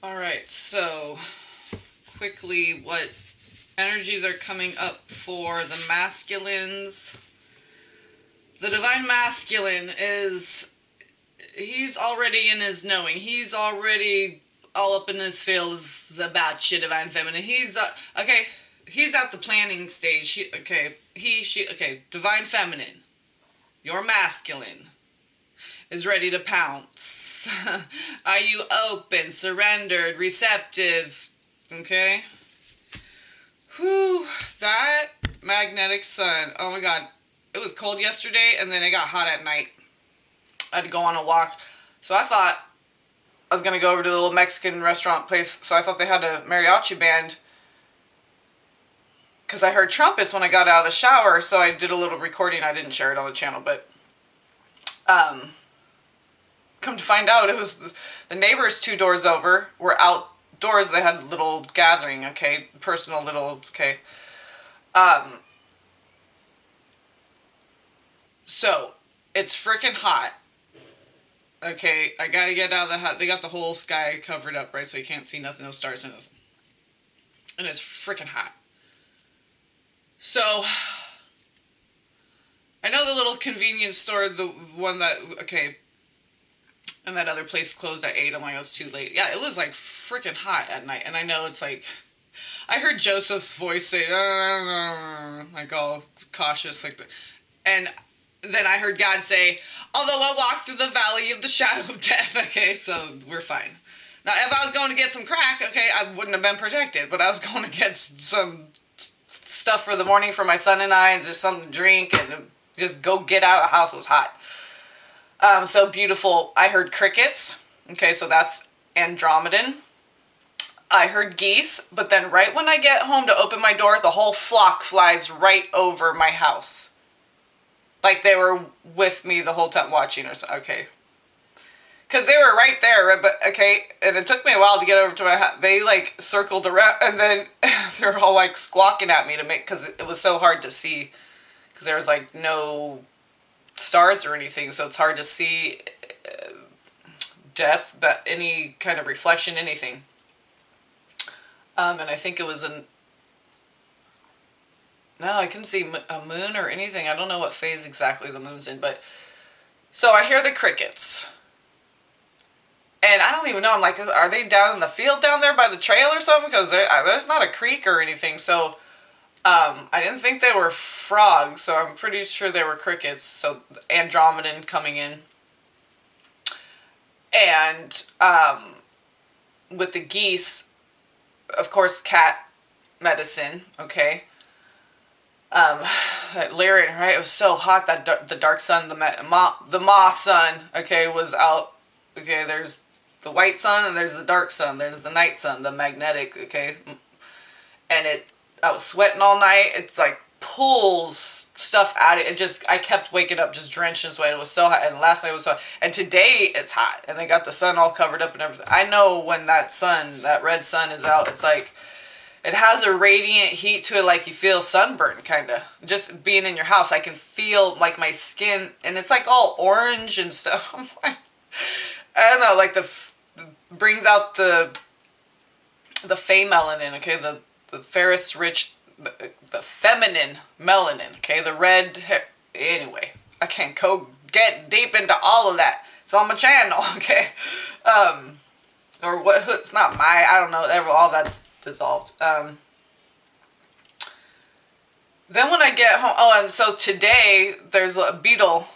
All right, so quickly, what energies are coming up for the masculines? The divine masculine he's already in his knowing. He's already all up in his feels about shit divine feminine. He's at the planning stage. Divine feminine. Your masculine is ready to pounce. Are you open, surrendered, receptive? Okay? Whew, that magnetic sun. Oh my god. It was cold yesterday and then it got hot at night. I had to go on a walk. So I thought I was going to go over to the little Mexican restaurant place. So I thought they had a mariachi band. Because I heard trumpets when I got out of the shower. So I did a little recording. I didn't share it on the channel. But come to find out, it was the neighbors 2 doors over were outdoors. They had a little gathering, okay? Personal little, okay? So, it's freaking hot. Okay, I gotta get out of the house. They got the whole sky covered up, right? So you can't see nothing, no stars, nothing. And it's freaking hot. So, I know the little convenience store, the one that, okay, and that other place closed at 8. I'm like, it's too late. Yeah, it was like freaking hot at night. And I know it's like, I heard Joseph's voice say, like all cautious, like, and then I heard God say, although I walk through the valley of the shadow of death. Okay, so we're fine. Now, if I was going to get some crack, okay, I wouldn't have been protected, but I was going to get some stuff for the morning for my son and I, and just something to drink, and just go get out of the house. It was hot. So beautiful. I heard crickets. Okay, so that's Andromedan. I heard geese, but then right when I get home to open my door, the whole flock flies right over my house. Like they were with me the whole time watching or something. Okay. Because they were right there, but okay, and it took me a while to get over to my house. They like circled around, and then they were all like squawking at me to make, because it was so hard to see, because there was like no stars or anything, so it's hard to see depth, but any kind of reflection, anything. And I think it was no, I couldn't see a moon or anything. I don't know what phase exactly the moon's in, but so I hear the crickets. And I don't even know, I'm like, are they down in the field down there by the trail or something? Because there's not a creek or anything, so I didn't think they were frogs, so I'm pretty sure they were crickets. So Andromedan coming in. And with the geese, of course, cat medicine, okay? Lyrian, right? It was so hot that the dark sun, the Ma sun, okay, was out. Okay, there's the white sun and there's the dark sun. There's the night sun, the magnetic, okay? And I was sweating all night. It's like pulls stuff out. I kept waking up just drenched in sweat. It was so hot. And last night was so hot. And today it's hot. And they got the sun all covered up and everything. I know when that red sun is out, it's like, it has a radiant heat to it, like you feel sunburn, kind of. Just being in your house, I can feel like my skin, and it's like all orange and stuff. I'm like, I don't know, like brings out the fey melanin, okay, the ferrous rich, the feminine melanin, okay, the red hair. Anyway, I can't go get deep into all of that. It's on my channel, okay, or what? It's not I don't know. All that's dissolved. Then when I get home, and so today there's a beetle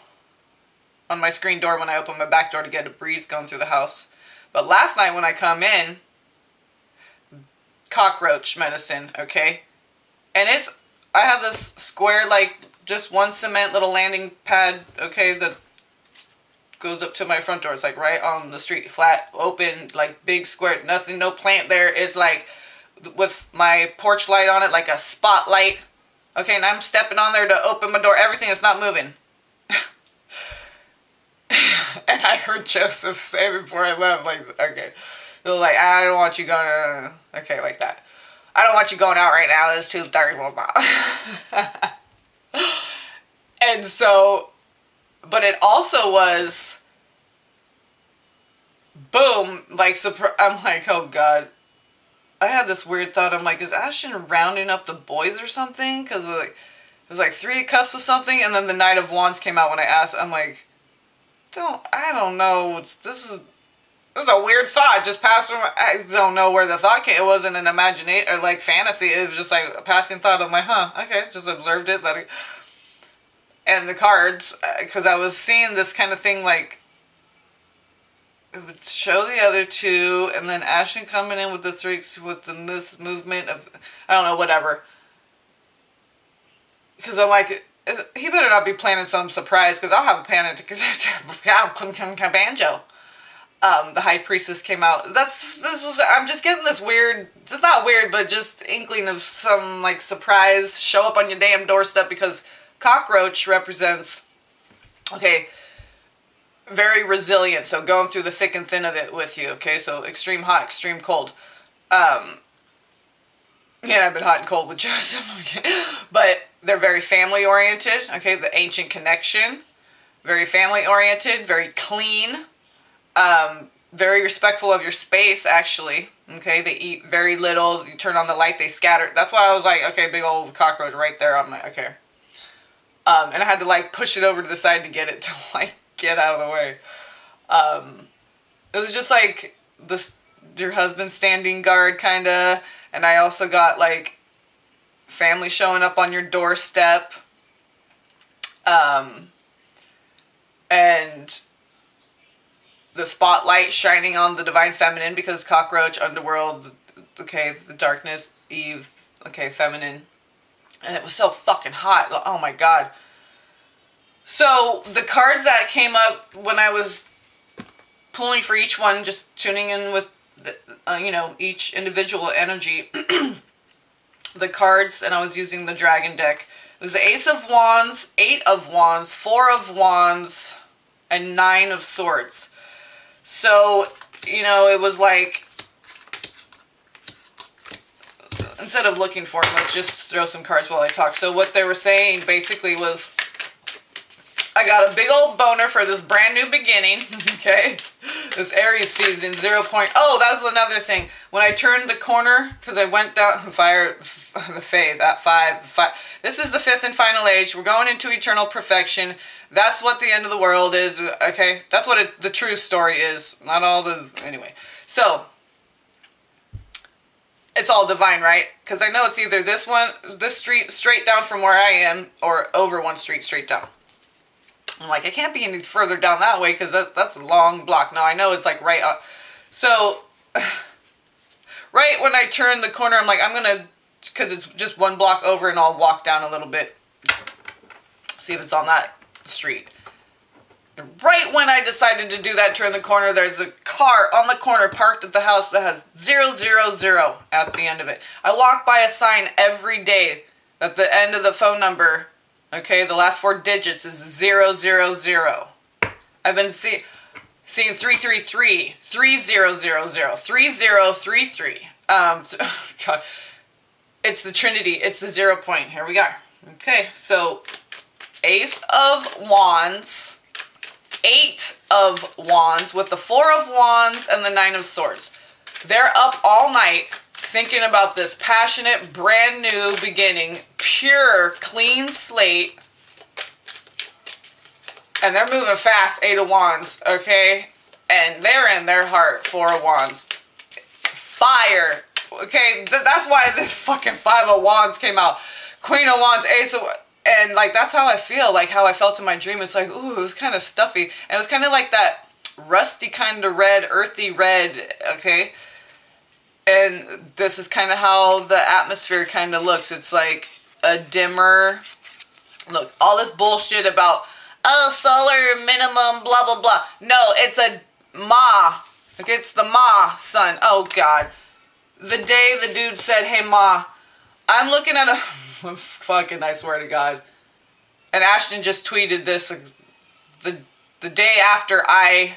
on my screen door when I open my back door to get a breeze going through the house. But last night when I come in, cockroach medicine, okay? And I have this square, like, just one cement little landing pad, okay, that goes up to my front door. It's like right on the street, flat, open, like big square, nothing, no plant there. It's like with my porch light on it, like a spotlight. Okay, and I'm stepping on there to open my door. Everything is not moving. And I heard Joseph say before I left, like, okay. They're like, I don't want you going, no. Okay, like that. I don't want you going out right now. It's too dark. Blah, blah. And so, but it also was boom, like, I'm like, oh God. I had this weird thought. I'm like, is Ashton rounding up the boys or something? Because like, it was like 3 of Cups or something, and then the Knight of Wands came out when I asked. I'm like, I don't know. This is a weird thought. Just passed from. I don't know where the thought came. It wasn't an imagination or like fantasy. It was just like a passing thought. I'm like, huh, okay, just observed it. And the cards, because I was seeing this kind of thing like. It would show the other 2, and then Ashton coming in with the 3, with this movement of, I don't know, whatever. Because I'm like, he better not be planning some surprise, because I'll have a panic banjo. The High Priestess came out. I'm just getting this weird, it's not weird, but just inkling of some, like, surprise show up on your damn doorstep, because cockroach represents, okay, very resilient, so going through the thick and thin of it with you, okay? So extreme hot, extreme cold. Yeah, I've been hot and cold with Joseph. But they're very family-oriented, okay? The ancient connection. Very family-oriented, very clean. Very respectful of your space, actually. Okay, they eat very little. You turn on the light, they scatter. That's why I was like, okay, big old cockroach right there. I'm like, okay. And I had to, like, push it over to the side to get it to, like, get out of the way. It was just like your husband standing guard kind of, and I also got like family showing up on your doorstep, and the spotlight shining on the divine feminine, because cockroach, underworld, okay, the darkness, Eve, okay, feminine, and it was so fucking hot. Oh my God. So, the cards that came up when I was pulling for each one, just tuning in with, each individual energy, the cards, and I was using the Dragon deck. It was the Ace of Wands, 8 of Wands, 4 of Wands, and 9 of Swords. So, it was like, instead of looking for them, let's just throw some cards while I talk. So, what they were saying basically was, I got a big old boner for this brand new beginning, okay? This Aries season, 0. Oh, that was another thing. When I turned the corner, because I went down, the Fae, that 5. This is the 5th and final age. We're going into eternal perfection. That's what the end of the world is, okay? That's what the true story is. Not all the, anyway. So, it's all divine, right? Because I know it's either this street straight down from where I am, or over one street straight down. I'm like, I can't be any further down that way because that's a long block. No, I know it's like right up. So, right when I turn the corner, I'm like, I'm going to, because it's just one block over, and I'll walk down a little bit. See if it's on that street. And right when I decided to do that, turn the corner, there's a car on the corner parked at the house that has 000 at the end of it. I walk by a sign every day at the end of the phone number. Okay, the last 4 digits is 000. I've been seeing 333, 3000, 3033. God. It's the Trinity. It's the 0 point. Here we go. Okay, so Ace of Wands, 8 of Wands with the 4 of Wands and the 9 of Swords. They're up all night thinking about this passionate, brand new beginning, pure, clean slate. And they're moving fast, 8 of Wands, okay? And they're in their heart, 4 of Wands. Fire. Okay, that's why this fucking 5 of Wands came out. Queen of Wands, Ace of... And, like, that's how I feel, like, how I felt in my dream. It's like, ooh, it was kind of stuffy. And it was kind of like that rusty kind of red, earthy red, okay? And this is kind of how the atmosphere kind of looks. It's like a dimmer... Look, all this bullshit about, oh, solar minimum, blah, blah, blah. No, it's a Ma. Like, it's the Ma sun. Oh, God. The day the dude said, hey, Ma, I'm looking at a... fucking, I swear to God. And Ashton just tweeted this the day after I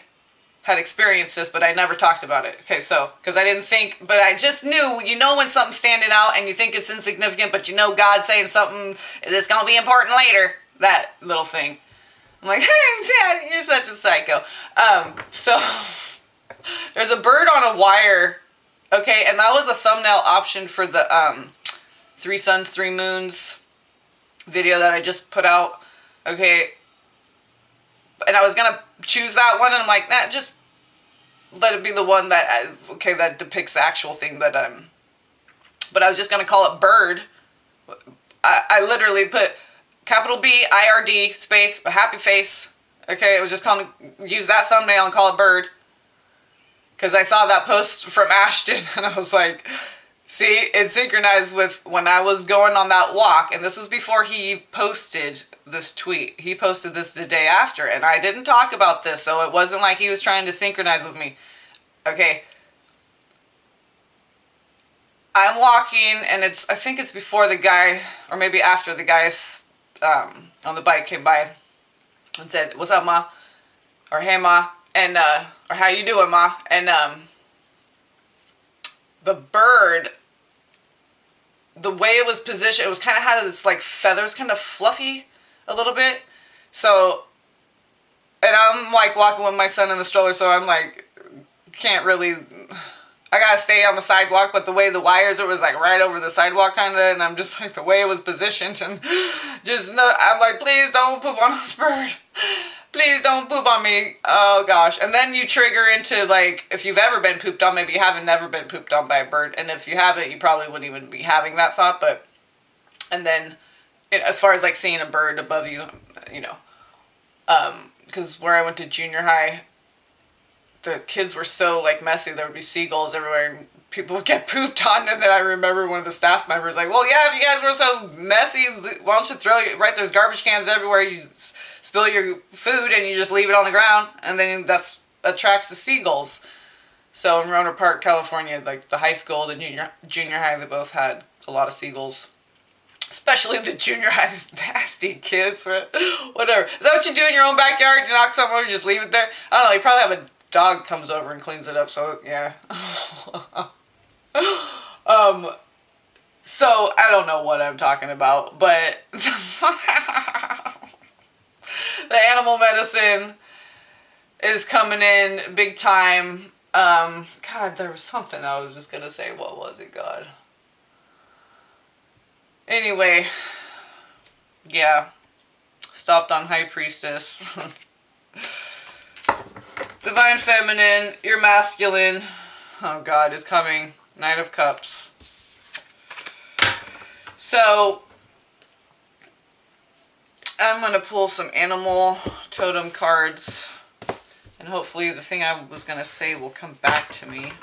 had experienced this, but I never talked about it. Okay, so, because I didn't think, but I just knew, you know when something's standing out and you think it's insignificant, but you know God's saying something that's going to be important later. That little thing. I'm like, hey, Dad, you're such a psycho. So, There's a bird on a wire. Okay, and that was a thumbnail option for the 3 Suns, 3 Moons video that I just put out. Okay, and I was gonna choose that one, and I'm like, nah, just let it be the one that that depicts the actual thing. But I was just gonna call it bird. I literally put capital B-I-R-D space a happy face. Okay, it was just calling, use that thumbnail and call it bird. Because I saw that post from Ashton, and I was like, see, it synchronized with when I was going on that walk. And this was before he posted this tweet. He posted this the day after, and I didn't talk about this, so it wasn't like he was trying to synchronize with me. Okay. I'm walking, and I think it's before the guy, or maybe after the guy on the bike came by and said, "What's up, Ma?" Or "Hey, Ma," and or "How you doing, Ma?" And the bird, the way it was positioned, it was kind of had its like feathers kind of fluffy a little bit. So, and I'm like walking with my son in the stroller, so I'm like, can't really, I gotta stay on the sidewalk, but the way the wires, it was like right over the sidewalk kind of, and I'm just like, the way it was positioned, and just, no, I'm like, please don't poop on this bird. Please don't poop on me. Oh gosh. And then you trigger into like, if you've ever been pooped on, maybe you haven't never been pooped on by a bird. And if you haven't, you probably wouldn't even be having that thought. But, and then as far as like seeing a bird above you, you know, because where I went to junior high, the kids were so like messy. There would be seagulls everywhere and people would get pooped on. And then I remember one of the staff members like, well, yeah, if you guys were so messy, why don't you throw it right? There's garbage cans everywhere. You spill your food and you just leave it on the ground, and then that attracts the seagulls. So in Roanoke Park, California, like the high school, the junior high, they both had a lot of seagulls. Especially the junior high, these nasty kids. Whatever. Is that what you do in your own backyard? You knock something over, you just leave it there? I don't know, you probably have a dog comes over and cleans it up, so yeah. So I don't know what I'm talking about, but the animal medicine is coming in big time. God, there was something I was just gonna say. What was it, God? Anyway, yeah. Stopped on High Priestess. Divine Feminine, your masculine. Oh God, is coming. Knight of Cups. So, I'm going to pull some animal totem cards, and hopefully the thing I was going to say will come back to me.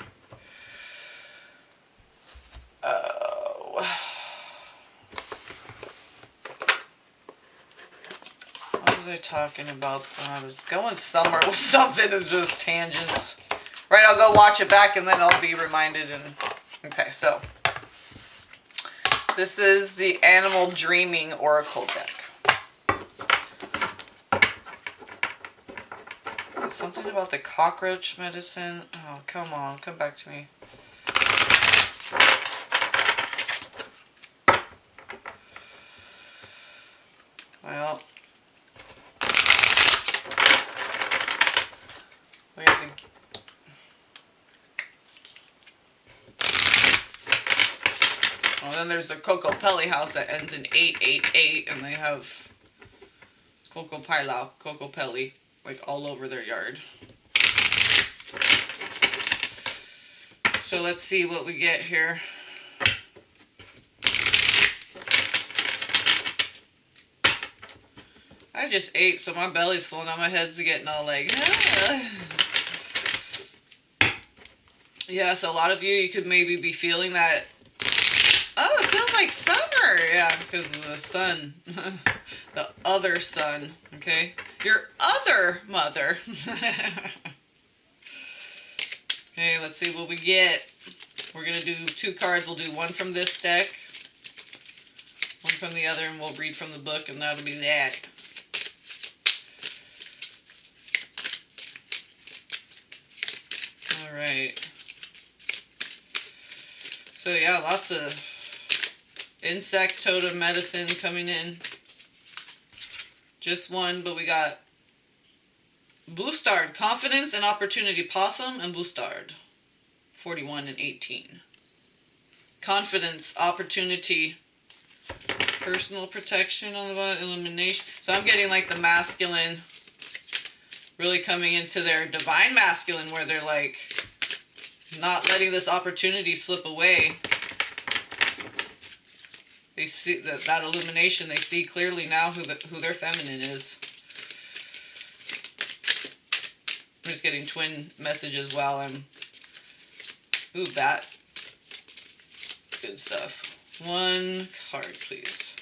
What was I talking about when I was going somewhere with something? It's just tangents. Right, I'll go watch it back and then I'll be reminded. And okay, so this is the Animal Dreaming Oracle deck. Something about the cockroach medicine. Oh, come on. Come back to me. Well, we have the... Well, then there's the Coco Pelli house that ends in 888, and they have Coco Pilau, Coco Pelli, like all over their yard. So let's see what we get here. I just ate, so my belly's full, now my head's getting all like, ah. Yeah, so a lot of you could maybe be feeling that, oh, it feels like summer. Yeah, because of the sun. The other sun, okay? Your other mother. Okay, let's see what we get. We're going to do 2 cards. We'll do one from this deck, one from the other, and we'll read from the book, and that'll be that. Alright. So yeah, lots of insect totem medicine coming in. Just one, but we got Boostard, confidence and opportunity. Possum and Boostard. 41 and 18. Confidence, opportunity, personal protection on the bottom, illumination. So I'm getting like the masculine really coming into their divine masculine, where they're like not letting this opportunity slip away. They see that illumination. They see clearly now who their feminine is. I'm just getting twin messages while I'm... Ooh, that. Good stuff. One card, please.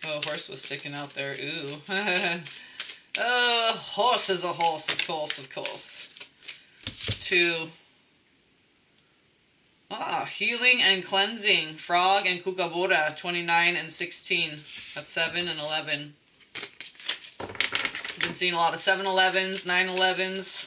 Oh, horse was sticking out there. Ooh. Horse is a horse, of course, of course. 2. Healing and cleansing. Frog and Kookaburra. 29 and 16. That's 7 and 11. Been seeing a lot of 7-11s, 9-11s.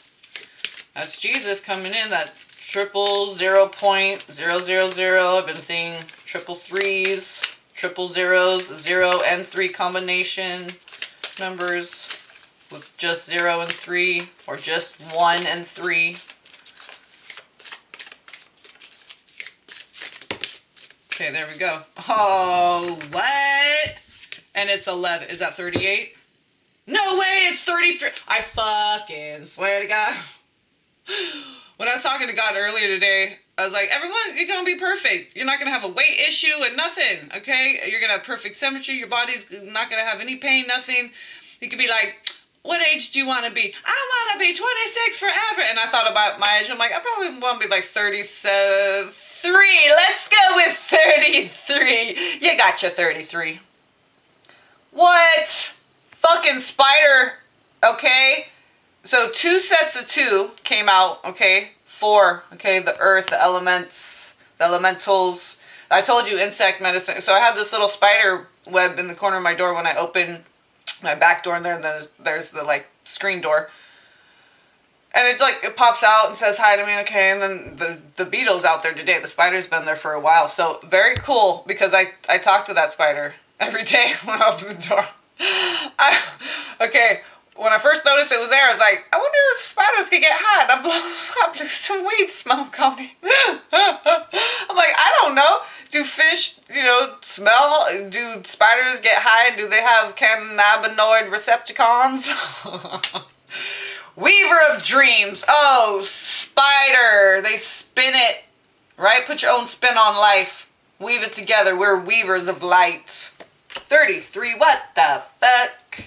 That's Jesus coming in. That triple 0.000. I've been seeing triple 3s, triple 0s, 0 and 3 combination numbers with just 0 and 3, or just 1 and 3. Okay, there we go. Oh, what? And it's 11. Is that 38? No way, it's 33. I fucking swear to God. When I was talking to God earlier today, I was like, everyone, you're going to be perfect. You're not going to have a weight issue and nothing, okay? You're going to have perfect symmetry. Your body's not going to have any pain, nothing. You could be like, what age do you want to be? I want to be 26 forever. And I thought about my age. I'm like, I probably want to be like 37. Let's go with 33. You got your 33. What? Fucking spider. Okay. So 2 sets of 2 came out. Okay. 4. Okay. The earth, the elements, the elementals. I told you insect medicine. So I had this little spider web in the corner of my door when I opened my back door, and there's the like screen door. And it's like, it pops out and says hi to me, okay, and then the beetle's out there today. The spider's been there for a while. So very cool, because I talk to that spider every day when I open the door. Okay, when I first noticed it was there, I was like, I wonder if spiders could get hot. I blew some weed smoke on it. I'm like, I don't know. Do fish, smell? Do spiders get high? Do they have cannabinoid receptacles? Weaver of dreams. Oh, spider. They spin it, right? Put your own spin on life. Weave it together. We're weavers of light. 33. What the fuck?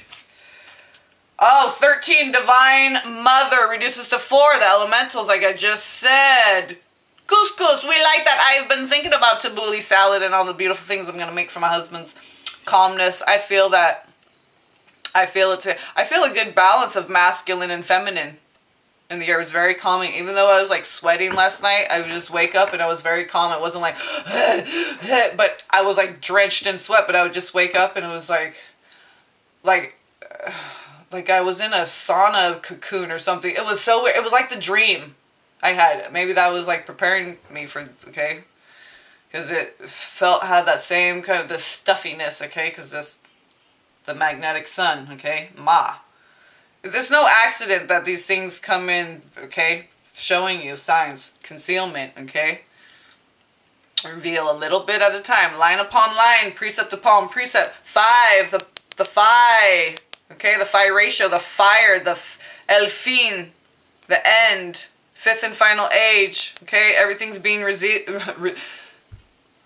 Oh, 13. Divine Mother reduces to 4. The elementals, like I just said. Couscous. We like that. I've been thinking about tabbouleh salad and all the beautiful things I'm going to make for my husband's calmness. I feel that. I feel it too. I feel a good balance of masculine and feminine in the air. It was very calming. Even though I was like sweating last night, I would just wake up and I was very calm. It wasn't like, but I was like drenched in sweat, but I would just wake up and it was like I was in a sauna cocoon or something. It was so weird. It was like the dream I had. Maybe that was like preparing me for, okay? Because it had that same kind of the stuffiness, okay? Because the magnetic sun, okay? Ma. There's no accident that these things come in, okay? Showing you signs. Concealment, okay? Reveal a little bit at a time. Line upon line. Precept upon precept. 5. The phi. Okay? The phi ratio. The fire. The el fin. The end. 5th and final age. Okay? Everything's being resealed.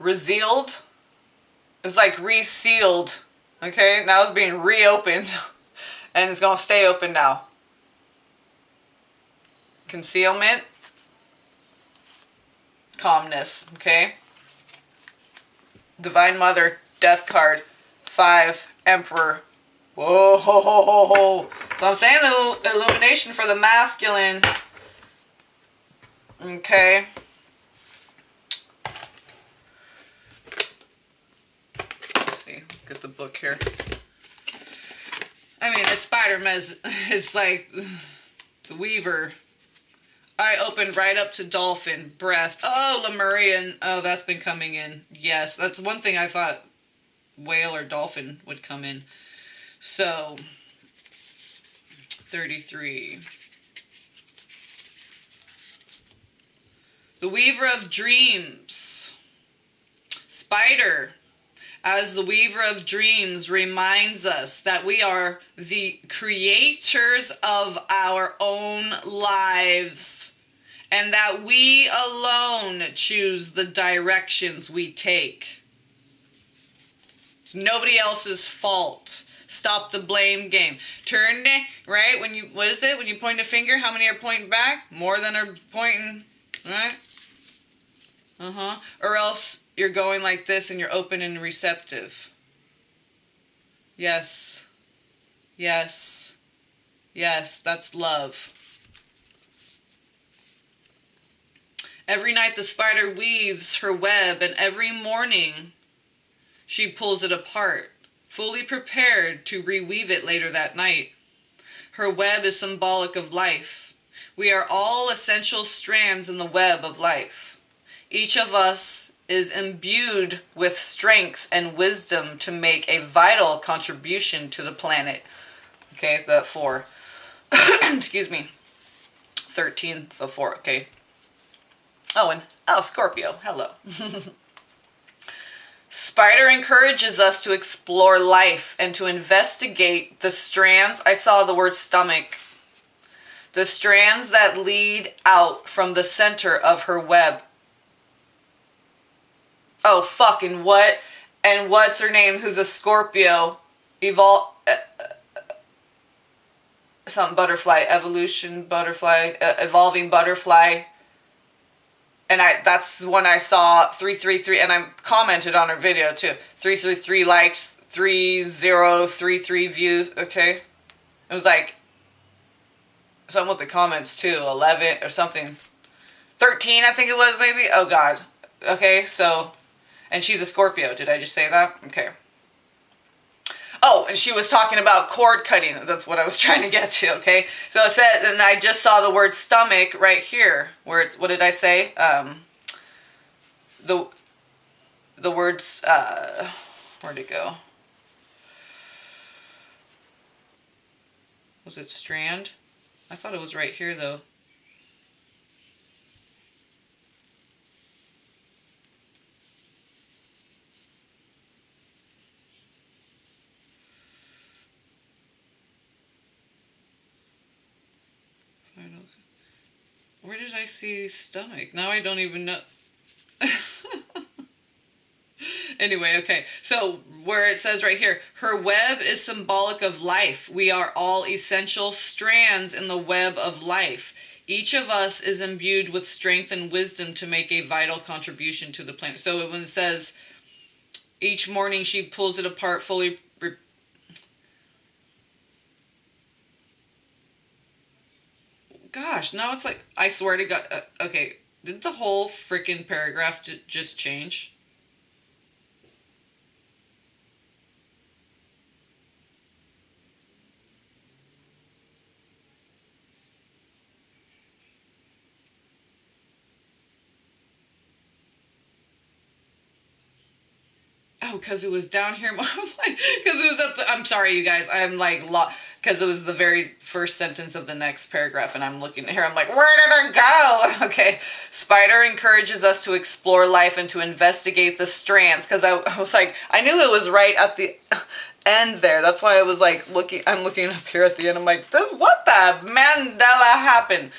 It was like resealed. Okay, now it's being reopened, and it's going to stay open now. Concealment, calmness, okay? Divine Mother, Death card, 5, Emperor. Whoa, ho, ho, ho, ho. So I'm saying the illumination for the masculine, okay? Get the book here. I mean, the Spider-Man is like the Weaver. I opened right up to Dolphin, Breath. Oh, Lemurian. Oh, that's been coming in. Yes, that's one thing I thought whale or dolphin would come in. So, 33. The weaver of dreams. Spider, as the weaver of dreams, reminds us that we are the creators of our own lives and that we alone choose the directions we take. It's nobody else's fault. Stop the blame game. Turn it, right? When you, what is it? When you point a finger, how many are pointing back? More than are pointing, right? Or else you're going like this and you're open and receptive. Yes. Yes. Yes, that's love. Every night the spider weaves her web, and every morning she pulls it apart, fully prepared to reweave it later that night. Her web is symbolic of life. We are all essential strands in the web of life. Each of us is imbued with strength and wisdom to make a vital contribution to the planet. Okay, the 4. Excuse me. 13, the 4, okay. Scorpio, hello. Spider encourages us to explore life and to investigate the strands. I saw the word stomach. The strands that lead out from the center of her web. Oh, fucking what? And what's her name? Who's a Scorpio? Something butterfly. Evolution butterfly. Evolving butterfly. And that's when I saw 333, and I commented on her video too. 333 likes, 3033 views, okay? It was like, something with the comments too, 11 or something. 13, I think it was, maybe? Oh, God. Okay, so, and she's a Scorpio. Did I just say that? Okay. Oh, and she was talking about cord cutting. That's what I was trying to get to, okay? So it said, and I just saw the word stomach right here, where it's, what did I say? The words, where'd it go? Was it strand? I thought it was right here, though. Where did I see stomach? Now I don't even know. Anyway, okay. So where it says right here, her web is symbolic of life. We are all essential strands in the web of life. Each of us is imbued with strength and wisdom to make a vital contribution to the planet. So when it says each morning she pulls it apart fully. Gosh, now it's like, I swear to God. Okay, did the whole freaking paragraph just change? Oh, because it was down here. Because it was at the, I'm sorry, you guys. I'm like, because it was the very first sentence of the next paragraph, and I'm looking here. I'm like, where did it go? Okay. Spider encourages us to explore life and to investigate the strands. Because I was like, I knew it was right at the end there. That's why I was like, I'm looking up here at the end. I'm like, what the Mandela happened?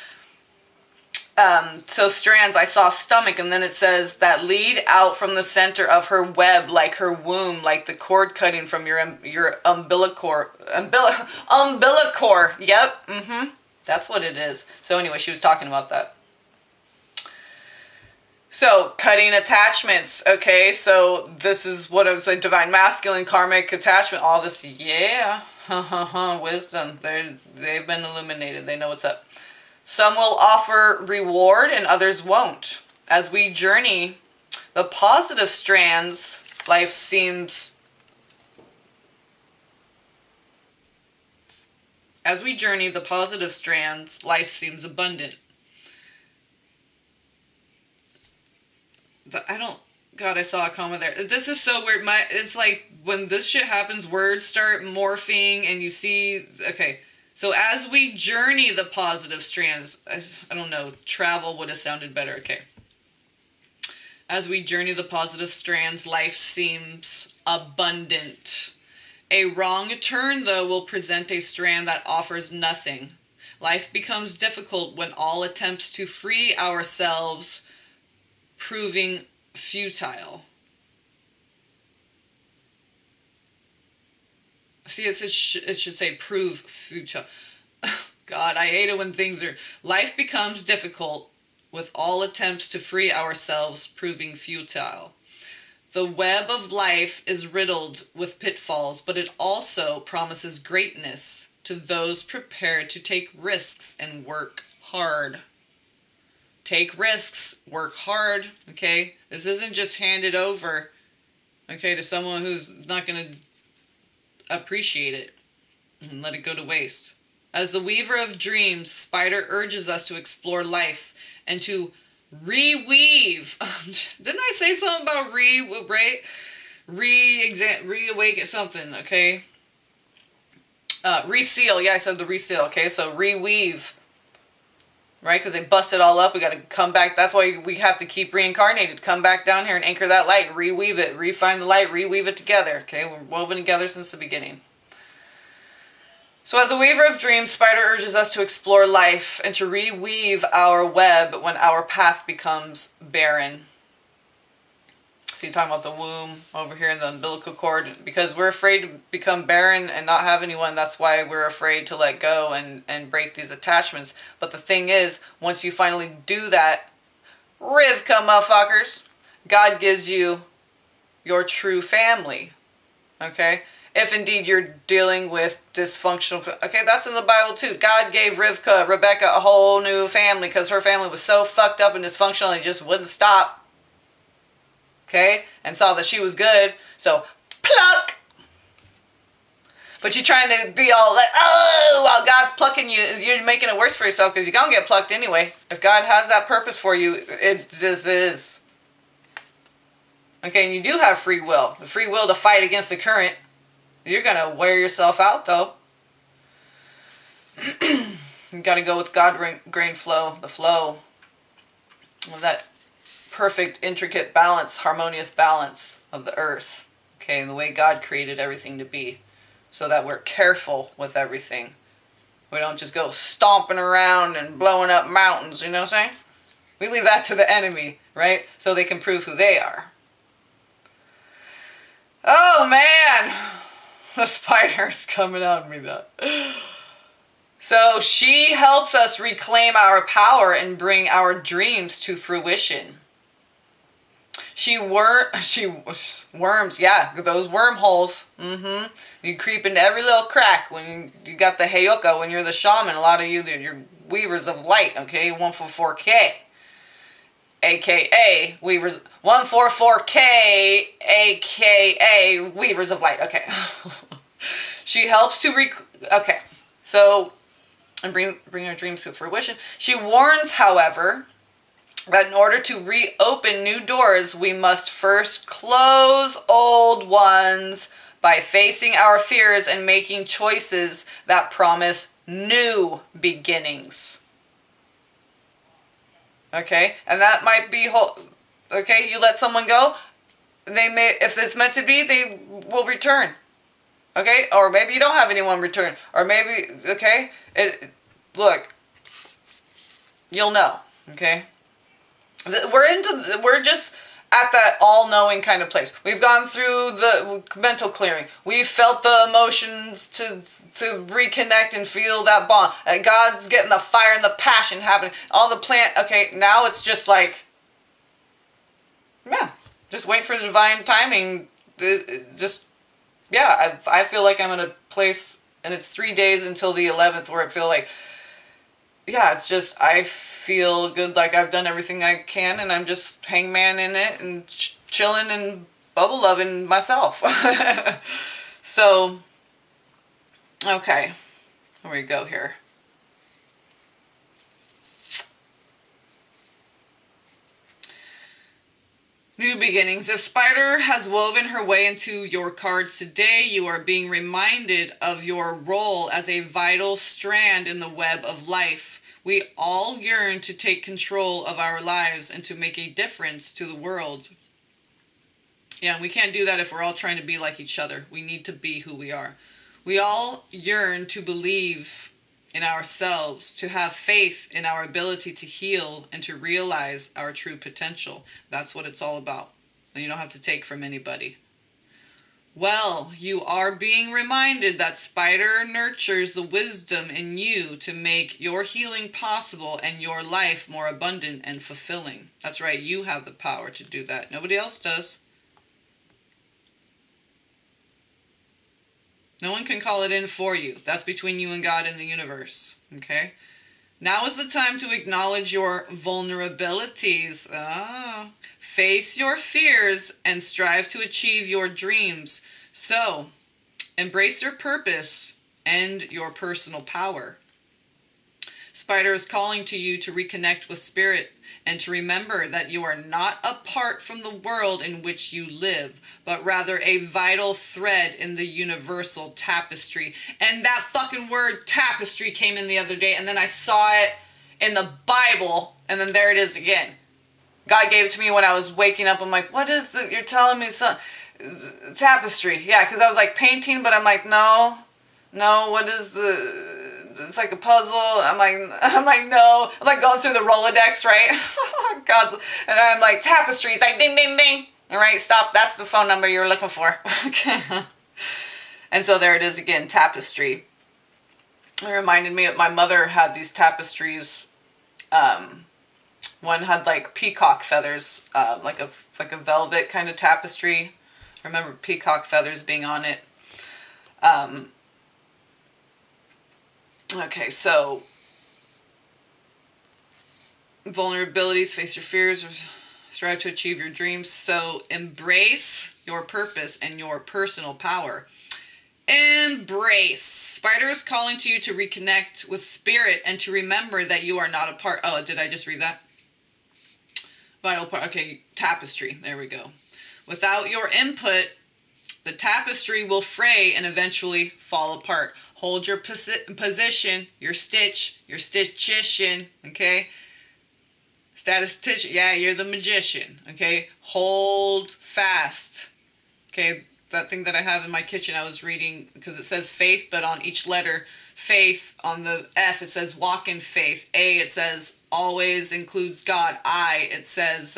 So strands, I saw stomach, and then it says that lead out from the center of her web, like her womb, like the cord cutting from your umbilical cord. Yep, that's what it is. So anyway, she was talking about that. So cutting attachments, okay. So this is what I was like, divine masculine, karmic attachment, all this. Yeah, wisdom. They've been illuminated. They know what's up. Some will offer reward and others won't. As we journey the positive strands, life seems... As we journey the positive strands, life seems abundant. God, I saw a comment there. This is so weird. It's like when this shit happens, words start morphing and you see, okay. So as we journey the positive strands, I don't know, travel would have sounded better. Okay. As we journey the positive strands, life seems abundant. A wrong turn, though, will present a strand that offers nothing. Life becomes difficult when all attempts to free ourselves proving futile. See, it should say prove futile. God, I hate it when things are... Life becomes difficult with all attempts to free ourselves proving futile. The web of life is riddled with pitfalls, but it also promises greatness to those prepared to take risks and work hard. Take risks, work hard, okay? This isn't just handed over, okay, to someone who's not going to appreciate it and let it go to waste. As the weaver of dreams, Spider urges us to explore life and to reweave. Didn't I say something about reawaken something, okay? Reseal. Yeah, I said the reseal, okay? So reweave. Right? Because they bust it all up. We got to come back. That's why we have to keep reincarnated. Come back down here and anchor that light. Reweave it. Refine the light. Reweave it together. Okay? We're woven together since the beginning. So as a weaver of dreams, Spider urges us to explore life and to reweave our web when our path becomes barren. So you're talking about the womb over here in the umbilical cord. Because we're afraid to become barren and not have anyone. That's why we're afraid to let go and break these attachments. But the thing is, once you finally do that, Rivka motherfuckers, God gives you your true family. Okay? If indeed you're dealing with dysfunctional... Okay, that's in the Bible too. God gave Rebecca a whole new family because her family was so fucked up and dysfunctional and just wouldn't stop. Okay? And saw that she was good. So, pluck! But you're trying to be all like, oh, while God's plucking you, you're making it worse for yourself because you're going to get plucked anyway. If God has that purpose for you, it just is. Okay, and you do have free will. The free will to fight against the current. You're going to wear yourself out, though. You got to go with God-grain flow, the flow of that perfect, intricate balance, harmonious balance of the earth. Okay, and the way God created everything to be. So that we're careful with everything. We don't just go stomping around and blowing up mountains, you know what I'm saying? We leave that to the enemy, right? So they can prove who they are. Oh, man! The spider's coming on me, though. So she helps us reclaim our power and bring our dreams to fruition. She worms, yeah, those wormholes. You creep into every little crack when you got the Heyoka, when you're the shaman. A lot of you're weavers of light, okay? 144K. AKA Weavers 144K, AKA Weavers of Light. Okay. She helps to okay. So and bring our dreams to fruition. She warns, however, that in order to reopen new doors, we must first close old ones by facing our fears and making choices that promise new beginnings. Okay, and that might be okay. You let someone go, they may, if it's meant to be, they will return. Okay, or maybe you don't have anyone return, or maybe okay. Look, you'll know. Okay, we're just at that all-knowing kind of place. We've gone through the mental clearing. We've felt the emotions to reconnect and feel that bond. God's getting the fire and the passion happening. All the plant. Okay, now it's just like, yeah, just wait for the divine timing. I feel like I'm in a place, and it's 3 days until the 11th, where I feel like, yeah, it's just, I feel good, like I've done everything I can, and I'm just hangman in it, and chilling and bubble loving myself. So, okay, where we go here. New beginnings. If Spider has woven her way into your cards today, you are being reminded of your role as a vital strand in the web of life. We all yearn to take control of our lives and to make a difference to the world. Yeah, we can't do that if we're all trying to be like each other. We need to be who we are. We all yearn to believe in ourselves, to have faith in our ability to heal and to realize our true potential. That's what it's all about. And you don't have to take from anybody. Well, you are being reminded that Spider nurtures the wisdom in you to make your healing possible and your life more abundant and fulfilling. That's right, you have the power to do that. Nobody else does. No one can call it in for you. That's between you and God and the universe. Okay? Now is the time to acknowledge your vulnerabilities. Face your fears and strive to achieve your dreams. So, embrace your purpose and your personal power. Spider is calling to you to reconnect with spirit and to remember that you are not apart from the world in which you live, but rather a vital thread in the universal tapestry. And that fucking word tapestry came in the other day, and then I saw it in the Bible, and then there it is again. God gave it to me when I was waking up. I'm like, what is the, you're telling me something? Tapestry. Yeah, because I was like painting, but I'm like, no, what is it's like a puzzle. I'm like, no. I'm like going through the Rolodex, right? God, and I'm like, tapestries, like ding, ding, ding. All right, stop. That's the phone number you're looking for. Okay. And so there it is again, tapestry. It reminded me of my mother had these tapestries. One had like peacock feathers, like a velvet kind of tapestry. I remember peacock feathers being on it. Okay, so vulnerabilities, face your fears, strive to achieve your dreams. So embrace your purpose and your personal power. Embrace. Spider is calling to you to reconnect with spirit and to remember that you are not a part. Oh, did I just read that? Vital part. Okay, tapestry. There we go. Without your input, the tapestry will fray and eventually fall apart. Hold your position, your stitchician, okay? Statistician, yeah, you're the magician, okay? Hold fast, okay? That thing that I have in my kitchen, I was reading, because it says faith, but on each letter, faith, on the F, it says walk in faith. A, it says always includes God. I, it says,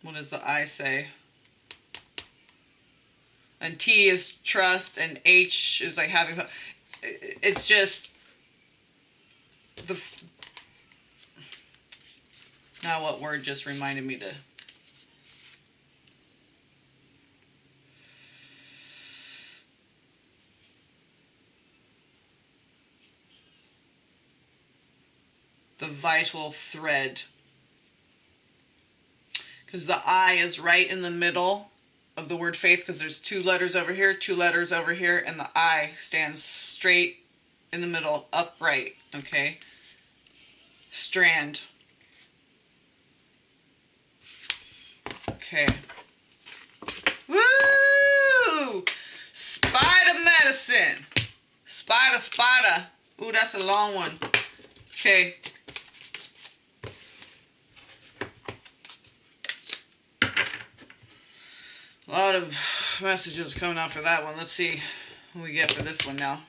what does the I say? And T is trust, and H is like having fun. It's just now what word just reminded me to the vital thread. Because the I is right in the middle of the word faith, because there's 2 letters over here, 2 letters over here, and the I stands straight in the middle, upright, okay? Strand. Okay. Woo! Spider medicine. Spider. Ooh, that's a long one. Okay. A lot of messages coming out for that one. Let's see what we get for this one now.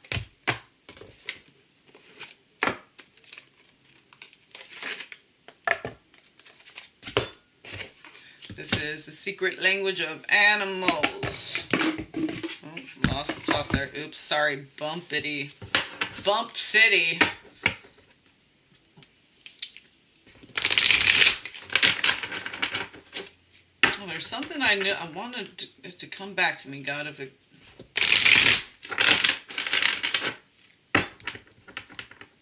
This is the secret language of animals. Oh, lost the top there. Oops, sorry. Bump City. There's something I knew. I wanted it to come back to me, God. If it.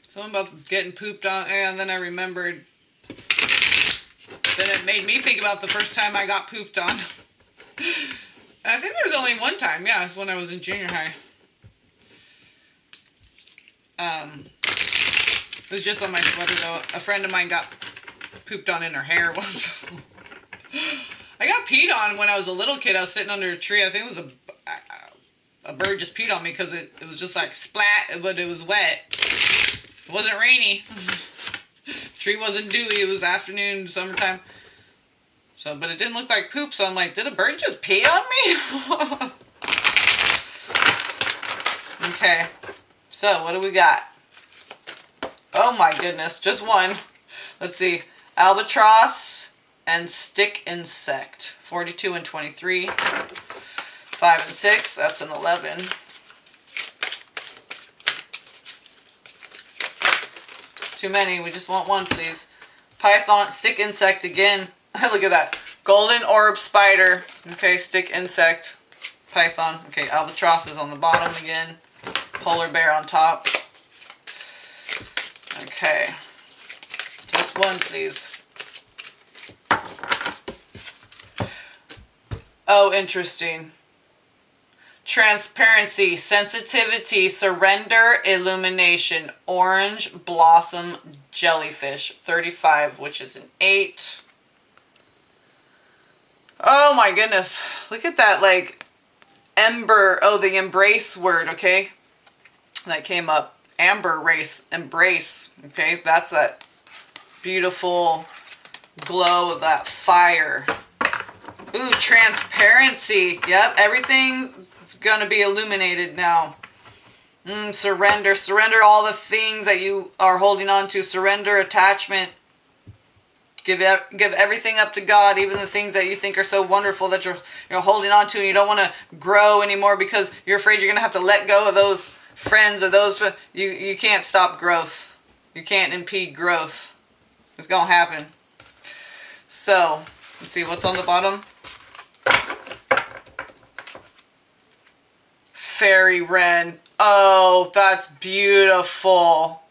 Something about getting pooped on, and then I remembered. Then it made me think about the first time I got pooped on. I think there was only one time. Yeah, it's when I was in junior high. It was just on my sweater though. A friend of mine got pooped on in her hair once. I got peed on when I was a little kid. I was sitting under a tree. I think it was a bird just peed on me because it was just like splat, but it was wet. It wasn't rainy. Tree wasn't dewy. It was afternoon, summertime. So, but it didn't look like poop. So I'm like, did a bird just pee on me? Okay. So what do we got? Oh my goodness, just one. Let's see. Albatross and stick insect. 42 and 23. 5 and 6. That's an 11. Too many. We just want one, please. Python, stick insect again. Look at that. Golden orb spider. Okay, stick insect. Python. Okay, albatross is on the bottom again. Polar bear on top. Okay. Just one, please. Oh, interesting. Transparency, sensitivity, surrender, illumination, orange blossom jellyfish, 35, which is an 8. Oh my goodness. Look at that, like, ember. Oh, the embrace word, okay? That came up. Amber race, embrace, okay? That's that beautiful glow of that fire. Ooh, transparency. Yep, everything's gonna be illuminated now. Surrender. Surrender all the things that you are holding on to. Surrender attachment. Give everything up to God, even the things that you think are so wonderful that you're holding on to and you don't want to grow anymore because you're afraid you're going to have to let go of those friends or those... You can't stop growth. You can't impede growth. It's going to happen. So, let's see what's on the bottom. Fairy wren. Oh, that's beautiful.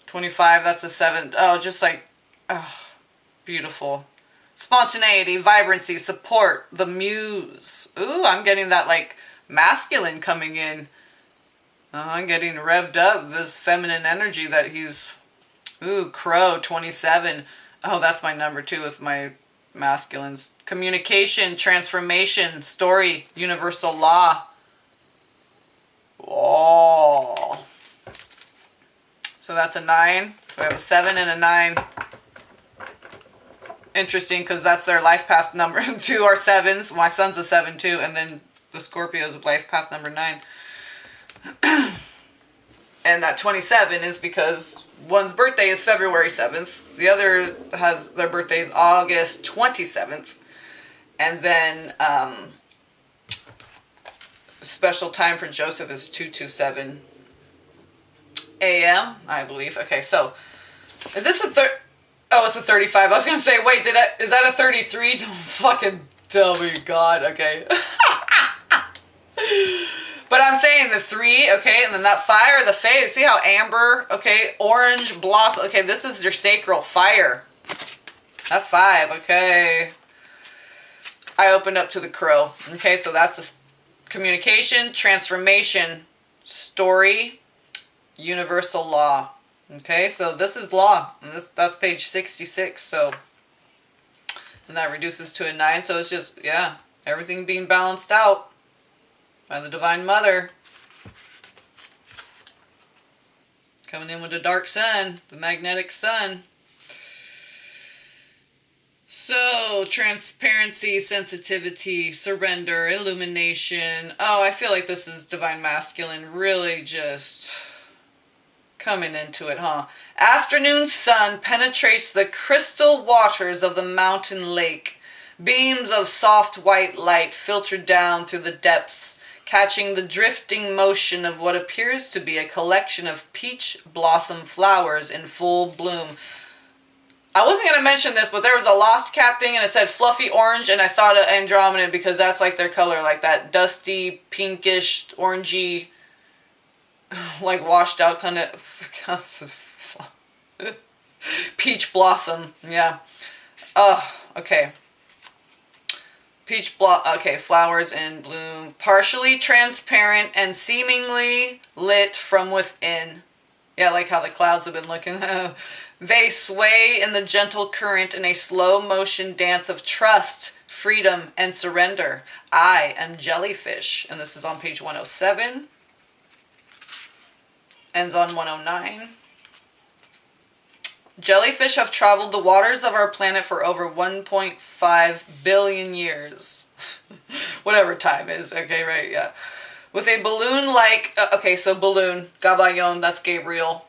25, that's a 7. Oh, just like... Oh, beautiful. Spontaneity, vibrancy, support, the muse. Ooh, I'm getting that like masculine coming in. I'm getting revved up, this feminine energy that he's... Ooh, crow, 27. Oh, that's my number 2 with my masculines. Communication, transformation, story, universal law. Oh. So that's a 9. We have a 7 and a 9. Interesting, because that's their life path number. 2 are 7s. My son's a 7 too, and then the Scorpio's life path number 9. And that 27 is because one's birthday is February 7th. The other has their birthday is August 27th. And then special time for Joseph is 2:27 a.m., I believe. Okay, so is this a Oh, it's a 35. I was going to say, wait, is that a 33? Don't fucking tell me, God. Okay. But I'm saying the 3, okay, and then that fire, the fae. See how amber, okay, orange blossom. Okay, this is your sacral fire. That 5, okay. I opened up to the crow. Okay, so that's a communication, transformation, story, universal law. Okay, so this is law, and that's page 66, so, and that reduces to a 9, so it's just, yeah, everything being balanced out by the Divine Mother. Coming in with the dark sun, the magnetic sun. So, transparency, sensitivity, surrender, illumination. Oh, I feel like this is Divine Masculine, really just... coming into it, huh? Afternoon sun penetrates the crystal waters of the mountain lake. Beams of soft white light filter down through the depths, catching the drifting motion of what appears to be a collection of peach blossom flowers in full bloom. I wasn't going to mention this, but there was a Lost Cat thing and it said fluffy orange, and I thought of Andromeda because that's like their color, like that dusty, pinkish, orangey, like washed out kind of peach blossom. Yeah. Oh, okay. Okay, flowers in bloom. Partially transparent and seemingly lit from within. Yeah, like how the clouds have been looking. They sway in the gentle current in a slow motion dance of trust, freedom, and surrender. I am jellyfish. And this is on page 107. Ends on 109. Jellyfish have traveled the waters of our planet for over 1.5 billion years. Whatever time is. Okay, right, yeah. With a balloon-like... okay, so balloon. Gabayon, that's Gabriel.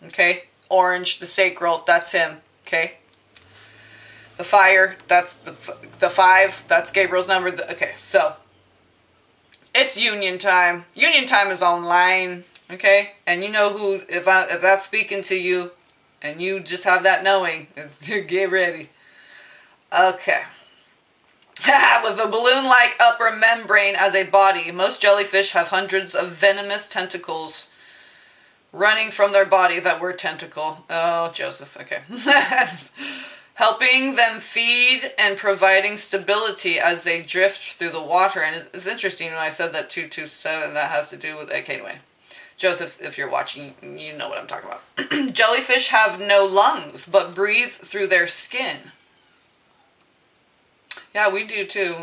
Okay? Orange, the sacral, that's him. Okay? The fire, that's the 5. That's Gabriel's number. Okay, so... it's union time. Union time is online. Okay? And you know who... If that's speaking to you... and you just have that knowing. Get ready. Okay. With a balloon-like upper membrane as a body, most jellyfish have hundreds of venomous tentacles running from their body. That word tentacle. Oh, Joseph. Okay. Helping them feed and providing stability as they drift through the water. And it's interesting when I said that 227, that has to do with... okay, anyway. Joseph, if you're watching, you know what I'm talking about. Jellyfish have no lungs, but breathe through their skin. Yeah, we do too.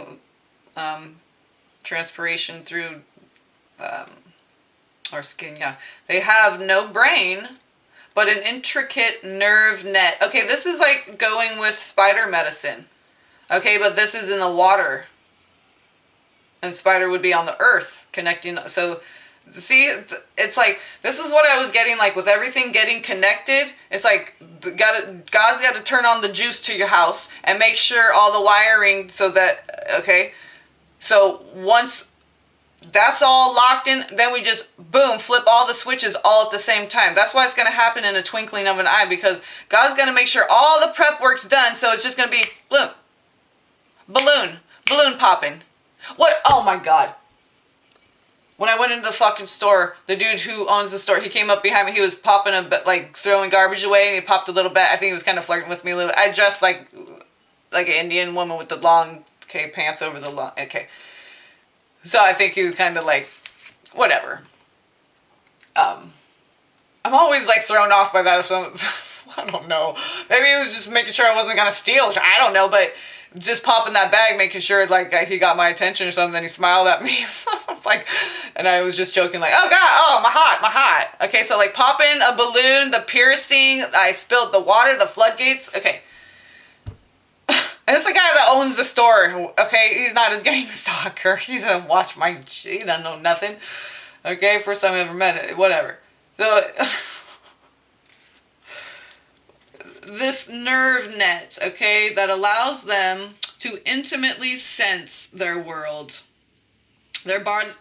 Transpiration through our skin, yeah. They have no brain, but an intricate nerve net. Okay, this is like going with spider medicine. Okay, but this is in the water. And spider would be on the earth, connecting. So... see, it's like, this is what I was getting, like, with everything getting connected. It's like, God's got to turn on the juice to your house and make sure all the wiring so that, okay. So once that's all locked in, then we just, boom, flip all the switches all at the same time. That's why it's going to happen in a twinkling of an eye, because God's going to make sure all the prep work's done. So it's just going to be, boom, balloon popping. What? Oh my God. When I went into the fucking store, the dude who owns the store, he came up behind me. He was popping like throwing garbage away, and he popped a little bit. I think he was kind of flirting with me a little. I dressed like an Indian woman with the long, pants over the long, So I think he was kind of like, whatever. I'm always like thrown off by that. If someone, I don't know. Maybe he was just making sure I wasn't gonna steal. I don't know, but. Just popping that bag, making sure like he got my attention or something. Then he smiled at me, like, and I was just joking, like, "Oh God, oh my heart." Okay, so like popping a balloon, the piercing. I spilled the water, the floodgates. Okay, and it's the guy that owns the store. Okay, he's not a gang stalker. He doesn't watch my. He doesn't know nothing. Okay, first time I ever met it. Whatever. So. This nerve net, okay, that allows them to intimately sense their world. Their bodies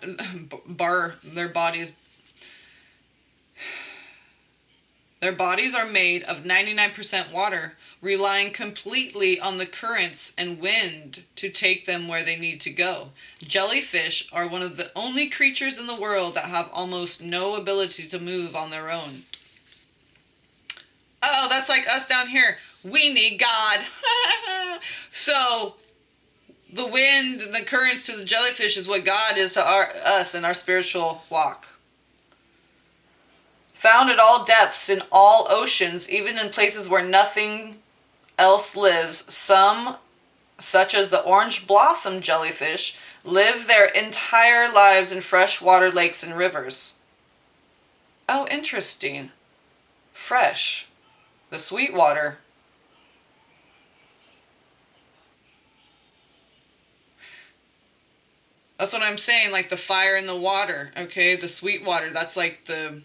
are made of 99% water, relying completely on the currents and wind to take them where they need to go. Jellyfish are one of the only creatures in the world that have almost no ability to move on their own. Oh, that's like us down here. We need God. So, the wind and the currents to the jellyfish is what God is to us in our spiritual walk. Found at all depths, in all oceans, even in places where nothing else lives, some, such as the orange blossom jellyfish, live their entire lives in freshwater lakes and rivers. Oh, interesting. Fresh. The sweet water. That's what I'm saying, like the fire in the water, okay? The sweet water, that's like the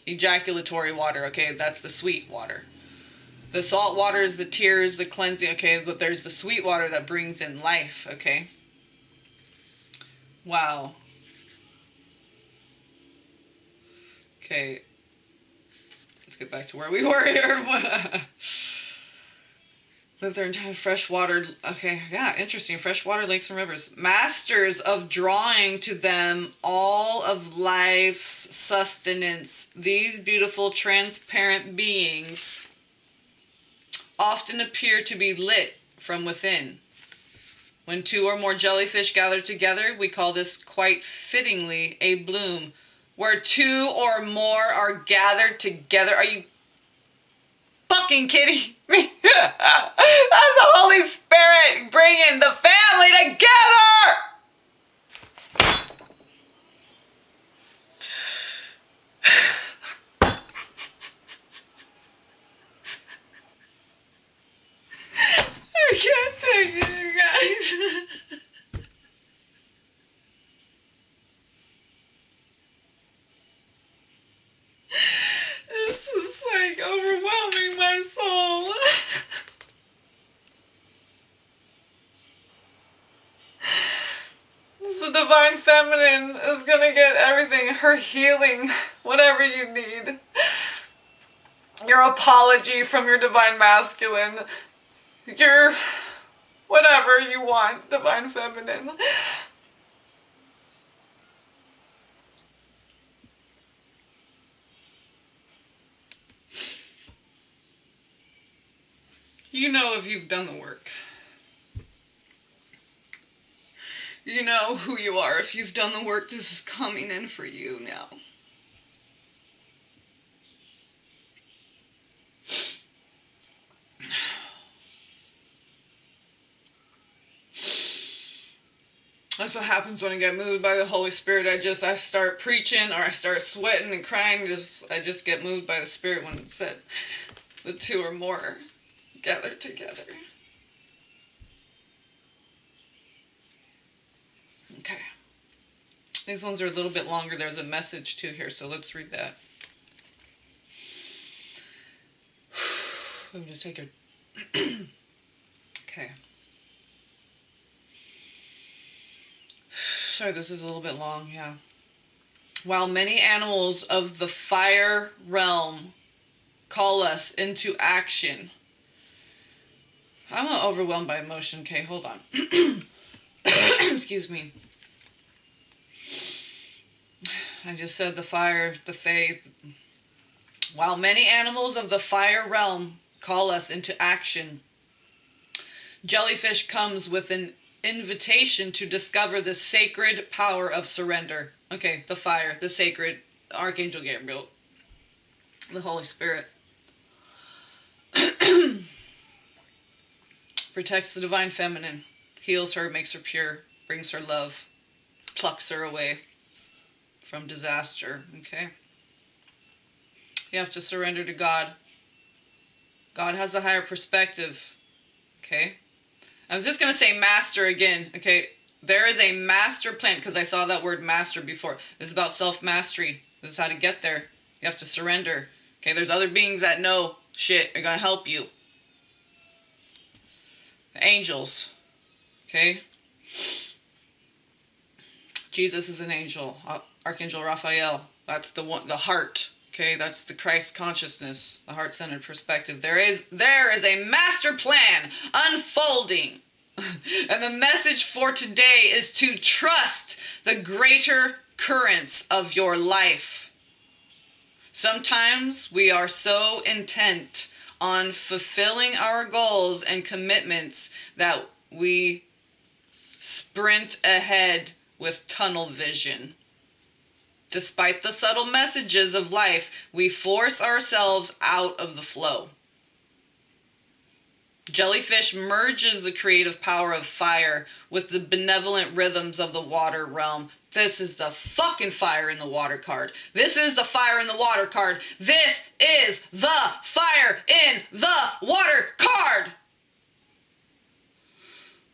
ejaculatory water, okay? That's the sweet water. The salt water is the tears, the cleansing, okay? But there's the sweet water that brings in life, okay? Wow. Okay. Let's get back to where we were here. Live their entire freshwater. Okay, yeah, interesting. Freshwater lakes and rivers. Masters of drawing to them all of life's sustenance. These beautiful, transparent beings often appear to be lit from within. When two or more jellyfish gather together, we call this quite fittingly a bloom. Where two or more are gathered together. Are you fucking kidding me? That's the Holy Spirit bringing the family together! I can't take it, you guys. This is like overwhelming my soul. The divine feminine is gonna get everything, her healing, whatever you need. Your apology from your divine masculine. Your whatever you want, divine feminine. You know if you've done the work. You know who you are. If you've done the work, this is coming in for you now. That's what happens when I get moved by the Holy Spirit. I start preaching, or I start sweating and crying. I just get moved by the Spirit when it said the two or more gathered together. Okay. These ones are a little bit longer. There's a message too here, so let's read that. Let me just take a... Okay. Sorry, this is a little bit long, yeah. While many animals of the fire realm call us into action. I'm overwhelmed by emotion. Okay, hold on. Excuse me. I just said the fire, the faith. While many animals of the fire realm call us into action, jellyfish comes with an invitation to discover the sacred power of surrender. Okay, the fire, the sacred, Archangel Gabriel, the Holy Spirit. Protects the divine feminine, heals her, makes her pure, brings her love, plucks her away from disaster. Okay? You have to surrender to God. God has a higher perspective. Okay? I was just going to say master again. Okay? There is a master plan, because I saw that word master before. This is about self-mastery. This is how to get there. You have to surrender. Okay? There's other beings that know shit are going to help you. The angels. Okay? Jesus is an angel. Archangel Raphael. That's the one, the heart. Okay, that's the Christ consciousness, the heart-centered perspective. There is a master plan unfolding. And the message for today is to trust the greater currents of your life. Sometimes we are so intent on fulfilling our goals and commitments that we sprint ahead with tunnel vision. Despite the subtle messages of life, we force ourselves out of the flow. Jellyfish merges the creative power of fire with the benevolent rhythms of the water realm. This is the fucking fire in the water card. This is the fire in the water card. This is the fire in the water card.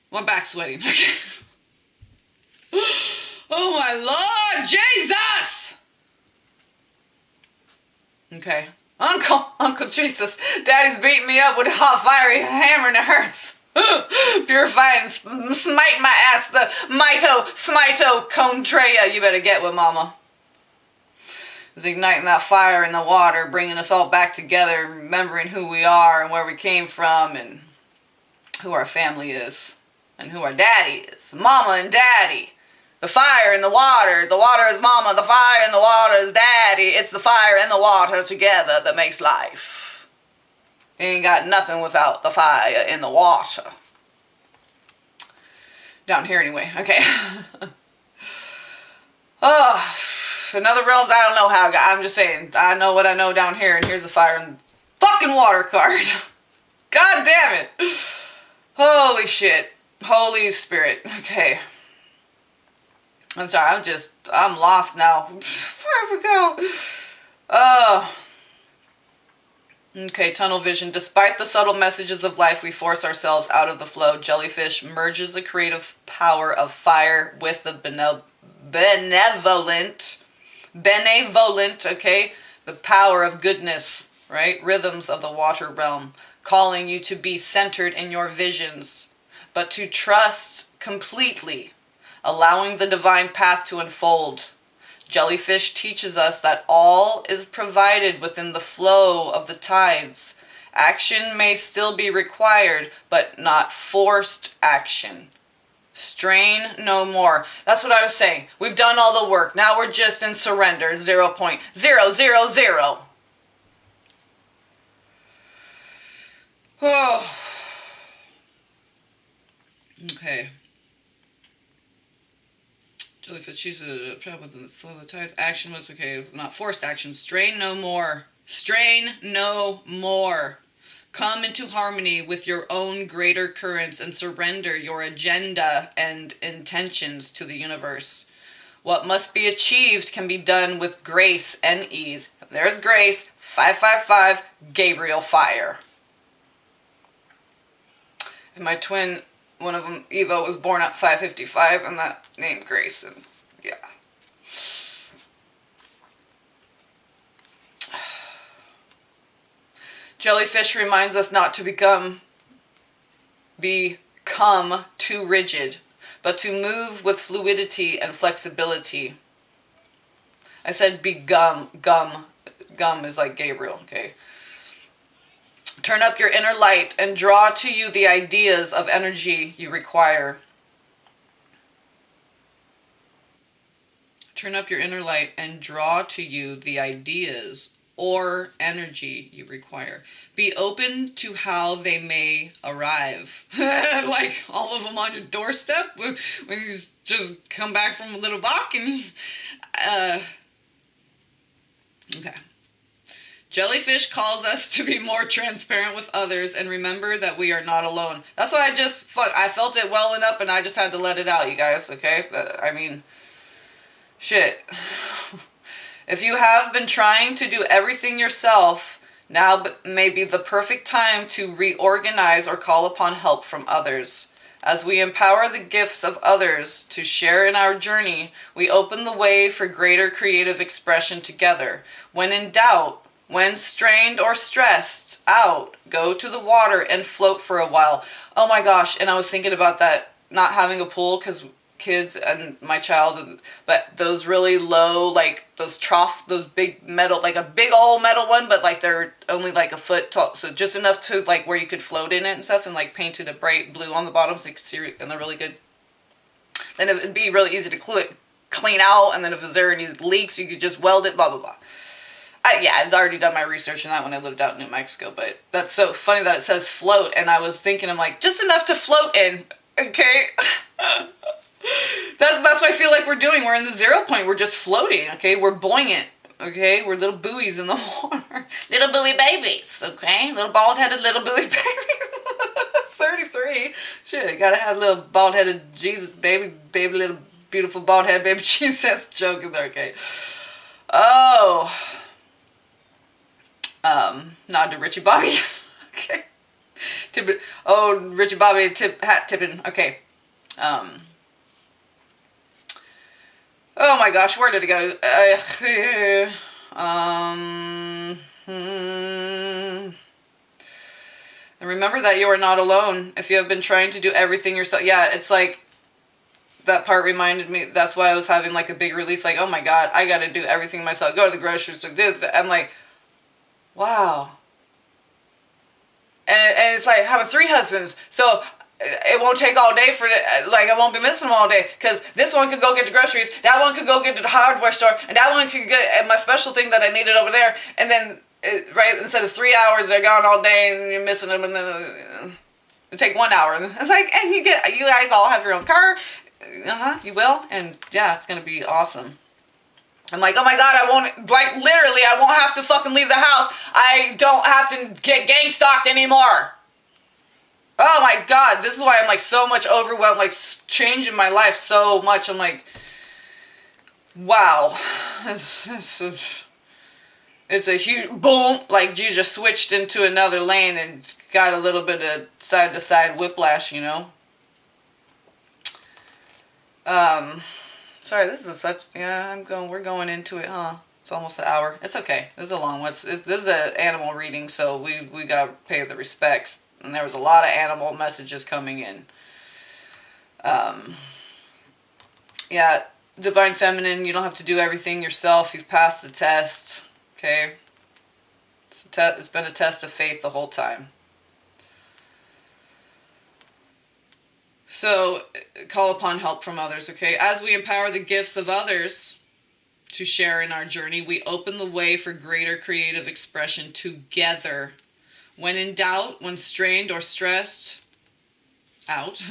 My back's sweating. Oh my Lord Jesus! Okay. Uncle Jesus, Daddy's beating me up with a hot fiery hammer and it hurts. Purify and smite my ass, the smito, contraya. You better get with Mama. It's igniting that fire in the water, bringing us all back together, remembering who we are and where we came from and who our family is and who our daddy is. Mama and Daddy. The fire and the water is Mama, the fire and the water is Daddy. It's the fire and the water together that makes life. You ain't got nothing without the fire and the water. Down here anyway. Okay. Oh, in other realms, I don't know how. I'm just saying, I know what I know down here, and here's the fire and fucking water card. God damn it. Holy shit. Holy Spirit. Okay. I'm sorry, I'm lost now. Where we go? Okay, tunnel vision. Despite the subtle messages of life, we force ourselves out of the flow. Jellyfish merges the creative power of fire with the benevolent, okay? The power of goodness, right? Rhythms of the water realm, calling you to be centered in your visions, but to trust completely, allowing the divine path to unfold. Jellyfish teaches us that all is provided within the flow of the tides. Action may still be required, but not forced action. Strain no more. That's what I was saying. We've done all the work. Now we're just in surrender. 0.000. Oh. Okay. Jellyfish, she's a trap within the flow of the tides. Action was okay. Not forced action. Strain no more. Strain no more. Come into harmony with your own greater currents and surrender your agenda and intentions to the universe. What must be achieved can be done with grace and ease. There's grace. 555, Gabriel fire. And my twin, one of them, Evo, was born at 555, and that named Grace, and yeah. Jellyfish reminds us not to become too rigid, but to move with fluidity and flexibility. I said gum is like Gabriel, okay? Turn up your inner light and draw to you the ideas of energy you require. Turn up your inner light and draw to you the ideas or energy you require. Be open to how they may arrive. Like all of them on your doorstep when you just come back from a little walk and okay. Jellyfish calls us to be more transparent with others and remember that we are not alone. That's why I felt it welling up and I just had to let it out, you guys, okay? I mean, shit. If you have been trying to do everything yourself, now may be the perfect time to reorganize or call upon help from others. As we empower the gifts of others to share in our journey, we open the way for greater creative expression together. When in doubt, when strained or stressed out, go to the water and float for a while. Oh my gosh, and I was thinking about that, not having a pool, because kids and my child, but those really low, like those big metal, like a big old metal one, but like they're only like a foot tall, so just enough to like where you could float in it and stuff, and like painted a bright blue on the bottom so you could see it, and they're really good. Then it'd be really easy to clean out, and then if there's any leaks, you could just weld it, blah, blah, blah. I've already done my research on that when I lived out in New Mexico, but that's so funny that it says float, and I was thinking, I'm like, just enough to float in, okay? That's what I feel like we're doing. We're in the 0 point. We're just floating, okay? We're buoyant, okay? We're little buoys in the water. Little buoy babies, okay? Little bald-headed little buoy babies. 33. Shit, gotta have a little bald-headed Jesus baby, little beautiful bald-headed baby Jesus joke in there, okay? Oh. Nod to Richie Bobby. Okay. Richie Bobby hat tipping. Okay. Oh my gosh, where did it go? And remember that you are not alone if you have been trying to do everything yourself. Yeah, it's like, that part reminded me, that's why I was having like a big release, like, oh my god, I gotta do everything myself. Go to the grocery store, I'm like, wow. And it's like having 3 husbands, so it won't take all day I won't be missing them all day, because this one could go get the groceries, that one could go get to the hardware store, and that one could get my special thing that I needed over there, and then, right, instead of 3 hours, they're gone all day, and you're missing them, and then, It'll take 1 hour. And it's like, and you guys all have your own car. You will. And yeah, it's going to be awesome. I'm like, oh my God, I won't, like, literally, I won't have to fucking leave the house. I don't have to get gang stalked anymore. Oh my God, this is why I'm like so much overwhelmed, like changing my life so much. I'm like, wow. It's a huge boom, like you just switched into another lane and got a little bit of side to side whiplash, you know? Sorry, this is such, yeah, we're going into it, huh? It's almost an hour. It's okay. This is a long one. This is an animal reading, so we gotta pay the respects. And there was a lot of animal messages coming in. Yeah, Divine Feminine, you don't have to do everything yourself. You've passed the test, okay? It's been a test of faith the whole time. So, call upon help from others, okay? As we empower the gifts of others to share in our journey, we open the way for greater creative expression together. When in doubt, when strained or stressed out,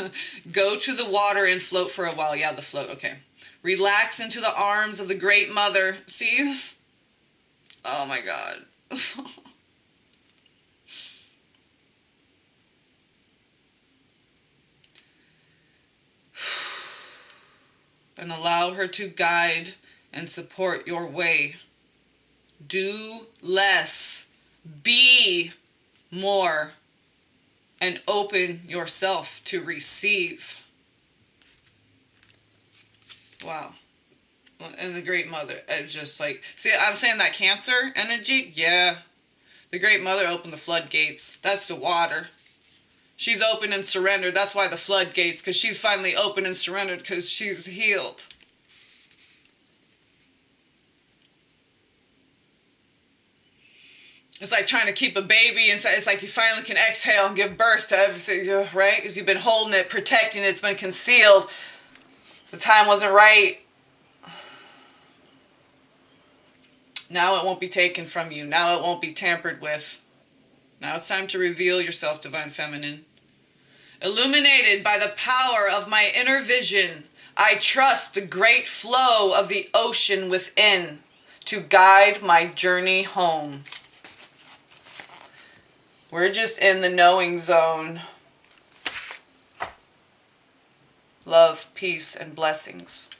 go to the water and float for a while. Yeah, the float, okay. Relax into the arms of the Great Mother. See? Oh my God. And allow her to guide and support your way. Do less. Be more. And open yourself to receive. Wow. And the Great Mother, it's just like, see, I'm saying that Cancer energy, yeah. The Great Mother opened the floodgates. That's the water. She's open and surrendered. That's why the floodgates, because she's finally open and surrendered because she's healed. It's like trying to keep a baby inside. It's like you finally can exhale and give birth to everything, right? Because you've been holding it, protecting it. It's been concealed. The time wasn't right. Now it won't be taken from you. Now it won't be tampered with. Now it's time to reveal yourself, Divine Feminine. Illuminated by the power of my inner vision, I trust the great flow of the ocean within to guide my journey home. We're just in the knowing zone. Love, peace, and blessings.